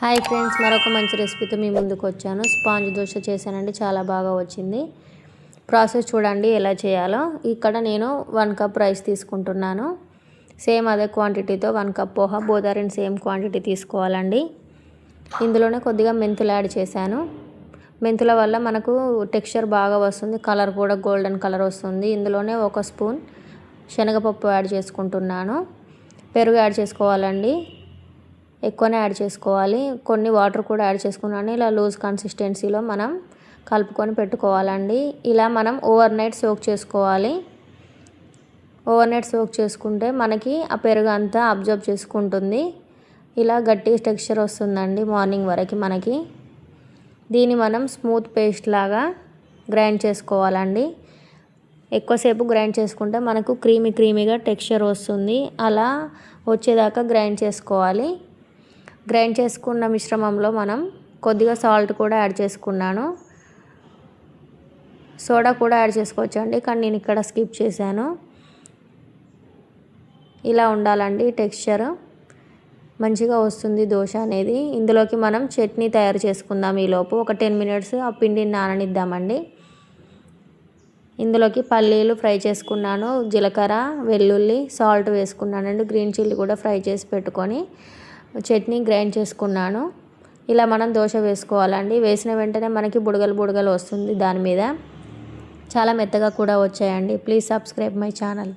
Hi friends, మరొక మంచి రెసిపీతో మీ ముందుకు వచ్చాను. స్పాంజ్ దోశ చేశానండి, చాలా బాగా వచ్చింది. ప్రాసెస్ చూడండి ఎలా చేయాలో. ఇక్కడ నేను 1 కప్ రైస్ తీసుకుంటున్నాను. సేమ్ అదే క్వాంటిటీతో 1 cup poha, both are in same quantity తీసుకోవాలండి. ఇందులోనే కొద్దిగా మెంతులు యాడ్ చేశాను. మెంతుల వల్ల మనకు టెక్స్చర్ బాగా వస్తుంది, కలర్ కూడా గోల్డెన్ కలర్ వస్తుంది. ఇందులోనే 1 స్పూన్ శనగపప్పు యాడ్ చేసుకుంటున్నాను. పెరుగు యాడ్ చేసుకోవాలండి, ఎక్కువనే యాడ్ చేసుకోవాలి. కొన్ని వాటర్ కూడా యాడ్ చేసుకున్నాను. ఇలా లూజ్ కన్సిస్టెన్సీలో మనం కలుపుకొని పెట్టుకోవాలండి. ఇలా మనం ఓవర్ నైట్ సోక్ చేసుకోవాలి. ఓవర్ నైట్ సోక్ చేసుకుంటే మనకి ఆ పెరుగు అంతా అబ్జర్వ్ చేసుకుంటుంది. ఇలా గట్టి టెక్స్చర్ వస్తుందండి మార్నింగ్ వరకు మనకి. దీన్ని మనం స్మూత్ పేస్ట్ లాగా గ్రైండ్ చేసుకోవాలండి. ఎక్కువసేపు గ్రైండ్ చేసుకుంటే మనకు క్రీమీగా టెక్స్చర్ వస్తుంది. అలా వచ్చేదాకా గ్రైండ్ చేసుకోవాలి. గ్రైండ్ చేసుకున్న మిశ్రమంలో మనం కొద్దిగా సాల్ట్ కూడా యాడ్ చేసుకున్నాను. సోడా కూడా యాడ్ చేసుకోవచ్చు అండి, కానీ నేను ఇక్కడ స్కిప్ చేశాను. ఇలా ఉండాలండి టెక్స్చర్, మంచిగా వస్తుంది దోశ అనేది. ఇందులోకి మనం చట్నీ తయారు చేసుకుందాం. ఈలోపు ఒక 10 మినిట్స్ ఆ పిండిని నాననిద్దామండి. ఇందులోకి పల్లీలు ఫ్రై చేసుకున్నాను, జీలకర్ర, వెల్లుల్లి, సాల్ట్ వేసుకున్నానండి. గ్రీన్ చిల్లీ కూడా ఫ్రై చేసి పెట్టుకొని చట్నీ గ్రైండ్ చేసుకున్నాను. ఇలా మనం దోశ వేసుకోవాలండి. వేసిన వెంటనే మనకి బుడగలు వస్తుంది దాని మీద. చాలా మెత్తగా కూడా వచ్చాయండి. Please subscribe my channel.